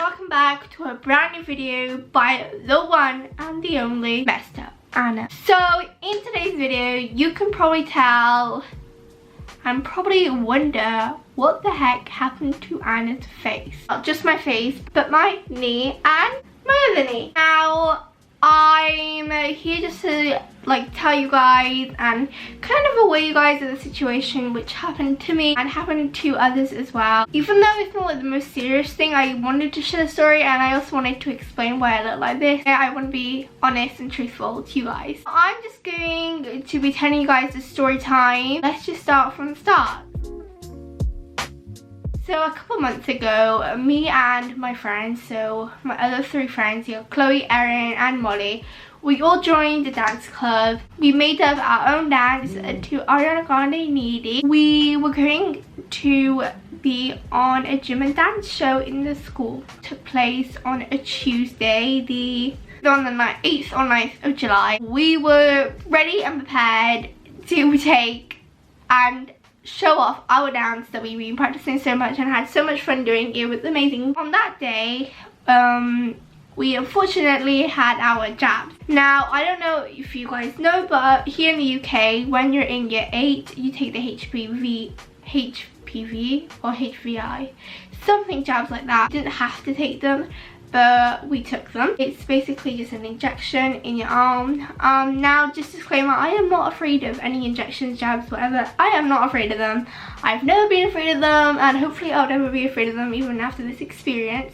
welcome back to a brand new video by the one and the only messed up Anna. So in today's video, you can probably tell and probably wonder what the heck happened to Anna's face. Not just my face, but my knee and my other knee. Now I'm here just to tell you guys and kind of aware you guys of the situation which happened to me and happened to others as well. Even though it's not the most serious thing, I wanted to share the story and I also wanted to explain why I look like this. I want to be honest and truthful to you guys. I'm just going to be telling you guys the story time. Let's just start from the start. So a couple months ago, me and my friends, so my other three friends, Chloe, Erin and Molly, we all joined the dance club. We made up our own dance to Ariana Grande Needy. We were going to be on a gym and dance show in the school. It took place on a Tuesday, on the 8th or 9th of July. We were ready and prepared to take and show off our dance that we've been practicing so much and had so much fun doing. It was amazing. On that day, we unfortunately had our jabs. Now, I don't know if you guys know, but here in the UK, when you're in year 8, you take the HPV or HVI, something jabs like that. You didn't have to take them, but we took them. It's basically just an injection in your arm. Now, just disclaimer, I am not afraid of any injections, jabs, whatever. I am not afraid of them. I've never been afraid of them, and hopefully I'll never be afraid of them even after this experience.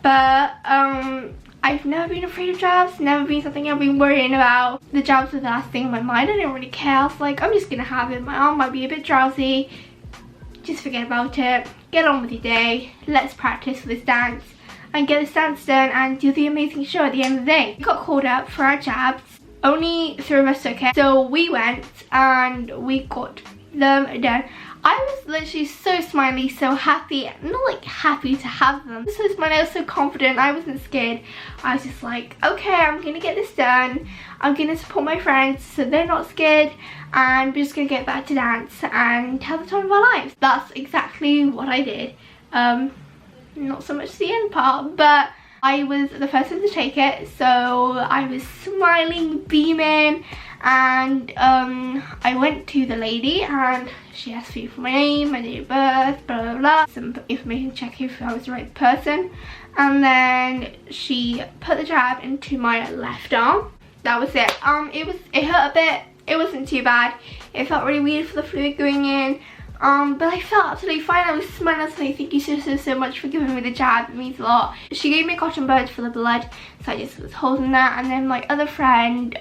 But I've never been afraid of jabs, never been something I've been worrying about. The jabs were the last thing in my mind. I didn't really care. I was like, I'm just gonna have it. My arm might be a bit drowsy. Just forget about it. Get on with your day. Let's practice for this dance and get this dance done and do the amazing show at the end of the day. We got called up for our jabs. Only 3 of us took it. So we went and we got them done. I was literally so smiley, so happy. Not happy to have them. So smiley, I was so confident. I wasn't scared. I was just like, okay, I'm gonna get this done. I'm gonna support my friends so they're not scared, and we're just gonna get back to dance and have the time of our lives. That's exactly what I did. Not so much the end part, but I was the first one to take it, so I was smiling, beaming, and I went to the lady and she asked me for my name, my date of birth, blah blah blah, some information, check if I was the right person, and then she put the jab into my left arm. That was it. It hurt a bit. It wasn't too bad. It felt really weird for the fluid going in. But I felt absolutely fine. I was smiling. I was like, thank you so much for giving me the jab. It means a lot. She gave me a cotton bud for the blood, so I just was holding that. And then my other friend,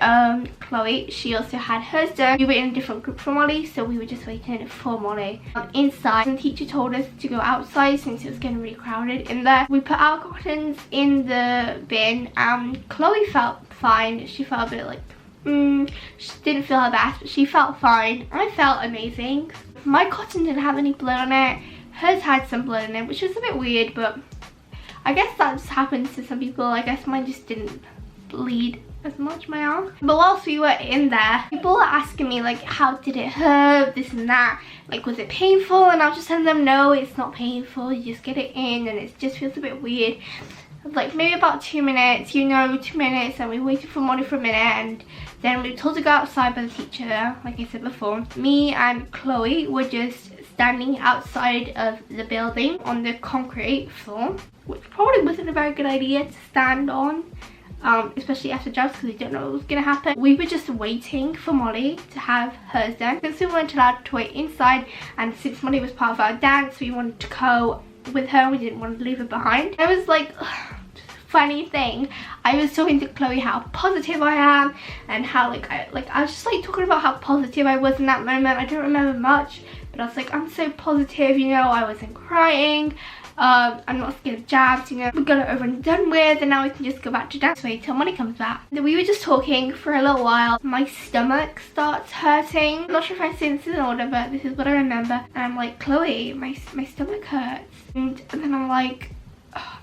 Chloe, she also had hers done. We were in a different group from Molly, so we were just waiting for Molly inside. And the teacher told us to go outside since it was getting really crowded in there. We put our cottons in the bin. Chloe felt fine. She felt a bit she didn't feel her best, but she felt fine. I felt amazing. My cotton didn't have any blood on it. Hers had some blood in it, which was a bit weird, but I guess that just happens to some people. I guess mine just didn't bleed as much, my arm. But whilst we were in there, people were asking me how did it hurt, this and that, was it painful? And I was just telling them, no, it's not painful, you just get it in and it just feels a bit weird. Maybe about 2 minutes, 2 minutes, and we waited for Molly for a minute, and then we were told to go outside by the teacher, like I said before. Me and Chloe were just standing outside of the building on the concrete floor, which probably wasn't a very good idea to stand on, especially after jabs, because we don't know what was going to happen. We were just waiting for Molly to have hers done. Since we weren't allowed to wait inside, and since Molly was part of our dance, we wanted to go with her. We didn't want to leave her behind. I was like, funny thing, I was talking to Chloe how positive I am and how I was just talking about how positive I was in that moment. I don't remember much, but I was like, I'm so positive, I wasn't crying, I'm not scared of jabs, we got it over and done with, and now we can just go back to dance wait till Molly comes back. We were just talking for a little while. My stomach starts hurting. I'm not sure if I say this in order, but this is what I remember. And I'm like, Chloe, my stomach hurts. And then I'm like,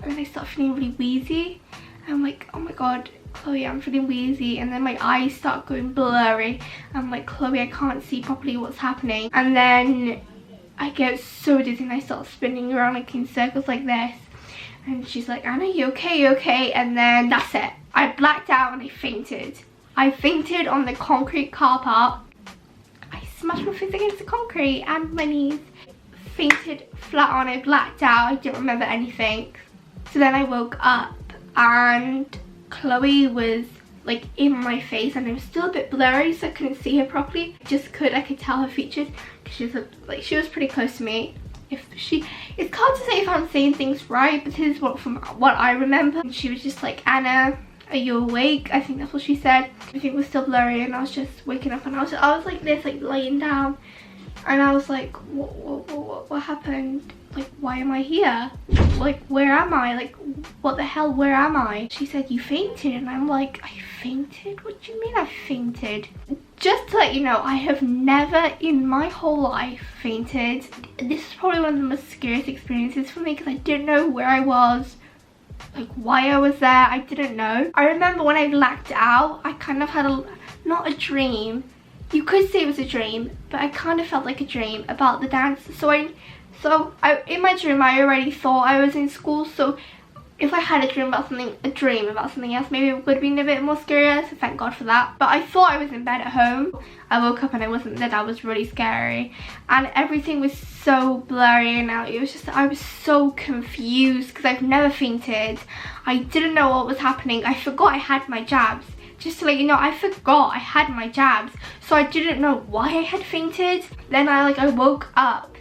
and I start feeling really wheezy. I'm like, oh my god, Chloe, I'm feeling wheezy. And then my eyes start going blurry. I'm like, Chloe, I can't see properly what's happening. And then I get so dizzy and I start spinning around in circles like this. and she's like, Anna, you okay, you okay? And then that's it. I blacked out and I fainted. I fainted on the concrete car park. I smashed my face against the concrete and my knees. Fainted flat on it, blacked out. I didn't remember anything. So then I woke up and Chloe was like in my face, and it was still a bit blurry, so I couldn't see her properly. I could tell her features because she was pretty close to me. It's hard to say if I'm saying things right, but this is from what I remember. And she was just like, Anna, are you awake? I think that's what she said. Everything was still blurry, and I was just waking up, and I was like this, like laying down, and I was like, what happened? Like, why am I here? Like, where am I? Like, what the hell, where am I? She said, you fainted, and I'm like, I fainted? What do you mean I fainted? Just to let you know, I have never in my whole life fainted. This is probably one of the most scariest experiences for me because I didn't know where I was, like why I was there. I didn't know. I remember when I blacked out, I kind of had not a dream. You could say it was a dream, but I kind of felt like a dream about the dance. So in my dream, I already thought I was in school. So if I had a dream about something else, maybe it would have been a bit more scarier, so thank God for that. But I thought I was in bed at home. I woke up and I wasn't there. That was really scary. And everything was so blurry, and it was just, I was so confused because I've never fainted. I didn't know what was happening. I forgot I had my jabs. Just to let you know, I forgot I had my jabs. So I didn't know why I had fainted. Then I woke up,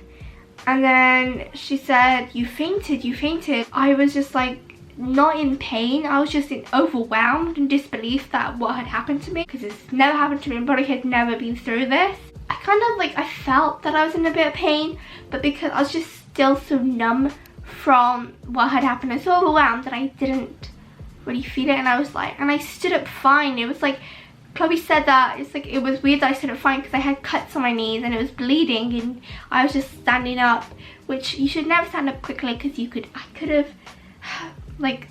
and then she said, you fainted, you fainted. I was just like, not in pain. I was just overwhelmed in disbelief that what had happened to me, because it's never happened to me. My body had never been through this. I kind of I felt that I was in a bit of pain, but because I was just still so numb from what had happened and so overwhelmed that I didn't really feel it. And I was like, and I stood up fine. It was like, Chloe said that it's like, it was weird that I stood up fine because I had cuts on my knees and it was bleeding, and I was just standing up, which you should never stand up quickly because I could have like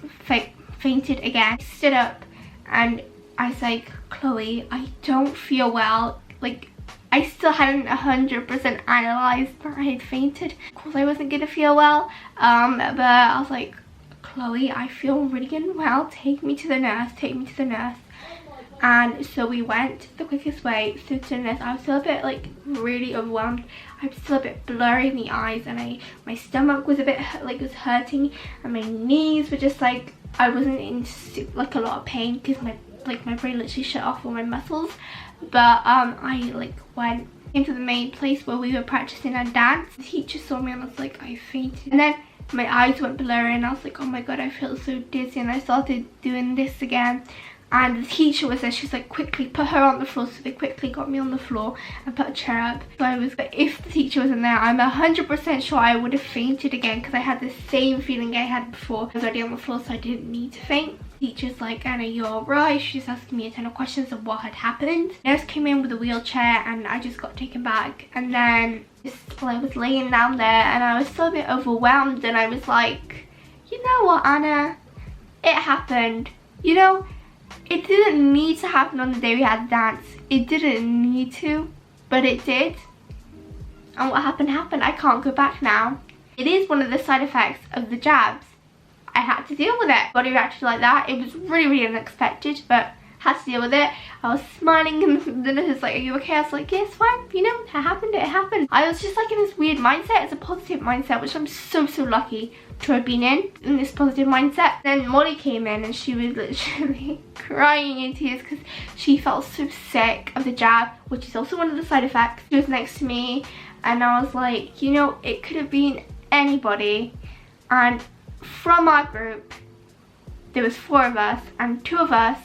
fainted again. I stood up and I was like, Chloe, I don't feel well. Like, I still hadn't 100% analysed that I had fainted. Of course I wasn't gonna feel well, but I was like, Chloe, I feel really unwell, take me to the nurse, take me to the nurse. And so we went the quickest way to the nurse. I was still a bit really overwhelmed. I was still a bit blurry in the eyes, and my stomach was a bit was hurting, and my knees were just like, I wasn't in a lot of pain because my brain literally shut off all my muscles. But I went into the main place where we were practicing our dance. The teacher saw me and I was like, I fainted. And then my eyes went blurry and I was like, oh my god, I feel so dizzy, and I started doing this again. And the teacher was there. She was like, quickly put her on the floor. So they quickly got me on the floor and put a chair up. But if the teacher wasn't there, I'm 100% sure I would have fainted again, because I had the same feeling I had before. I was already on the floor, so I didn't need to faint. The teacher's like, Anna, you're alright. She's asking me a ton of questions of what had happened. The nurse came in with a wheelchair and I just got taken back. And then I was laying down there and I was still a bit overwhelmed, and I was like, you know what, Anna? It happened. You know, it didn't need to happen on the day we had the dance. It didn't need to, but it did. And what happened happened. I can't go back now. It is one of the side effects of the jabs. I had to deal with it. Body reacted like that. It was really, really unexpected, but had to deal with it. I was smiling and the nurse was like, are you okay? I was like, yes, fine. You know, it happened, it happened. I was just like in this weird mindset. It's a positive mindset, which I'm so lucky to have been in this positive mindset. Then Molly came in and she was literally crying in tears because she felt so sick of the jab, which is also one of the side effects. She was next to me and I was like, you know, it could have been anybody. And from our group, there was 4 of us and 2 of us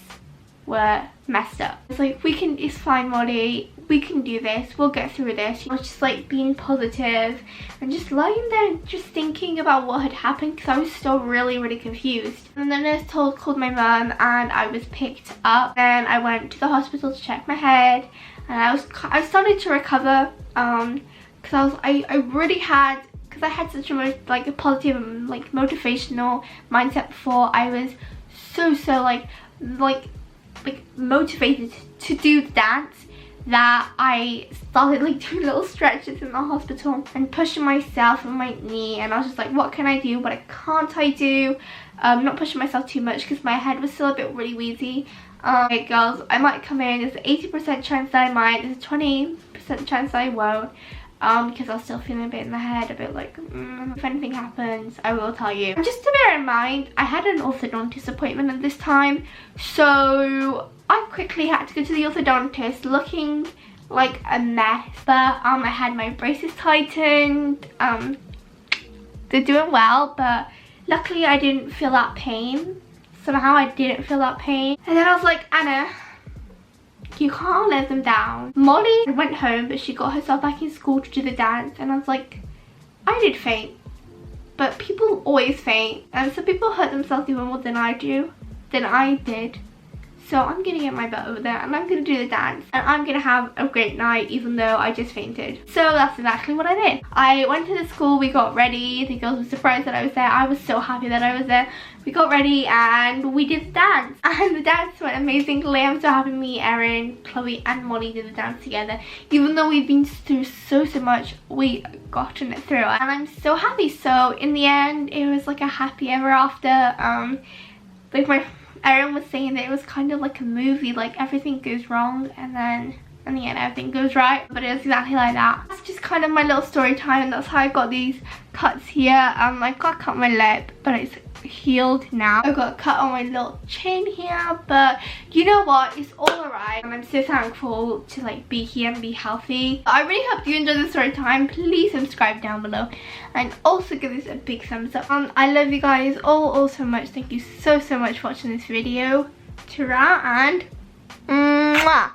were messed up. It's like, it's fine, Molly, we can do this, we'll get through this. I was just like being positive and just lying there just thinking about what had happened, because I was still really confused. And the nurse called my mum and I was picked up. Then I went to the hospital to check my head and I started to recover, because I really had, because I had such a positive motivational mindset before. I was so motivated to do the dance that I started like doing little stretches in the hospital and pushing myself on my knee, and I was just like, what can I do, what can't I do? Not pushing myself too much because my head was still a bit really wheezy. Okay girls, I might come in. There's an 80% chance that I might, there's a 20% chance that I won't, because I was still feeling a bit in the head, a bit like, if anything happens, I will tell you. And just to bear in mind, I had an orthodontist appointment at this time, so I quickly had to go to the orthodontist looking like a mess. But I had my braces tightened. They're doing well, but luckily I didn't feel that pain. Somehow I didn't feel that pain. And then I was like, Anna, you can't let them down. Molly went home, but she got herself back in school to do the dance, and I was like, I did faint, but people always faint, and some people hurt themselves even more than I did. So I'm gonna get my butt over there and I'm gonna do the dance, and I'm gonna have a great night even though I just fainted. So that's exactly what I did. I went to the school, we got ready, the girls were surprised that I was there. I was so happy that I was there. We got ready and we did the dance, and the dance went amazingly. I'm so happy me, Erin, Chloe and Molly did the dance together. Even though we've been through so much, we gotten it through, and I'm so happy. So in the end, it was like a happy ever after. Like Erin was saying that it was kind of like a movie, like everything goes wrong and then in the end everything goes right, but it was exactly like that. That's just kind of my little story time. That's how I got these cuts here. I got cut my lip, but it's healed now. I got a cut on my little chin here, but you know what, it's all alright, and I'm so thankful to like be here and be healthy. I really hope you enjoyed the story time. Please subscribe down below and also give this a big thumbs up. I love you guys all so much. Thank you so much for watching this video. Ta-ra and mwah.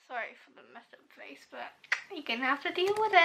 Sorry for the messed up face, but you're gonna have to deal with it.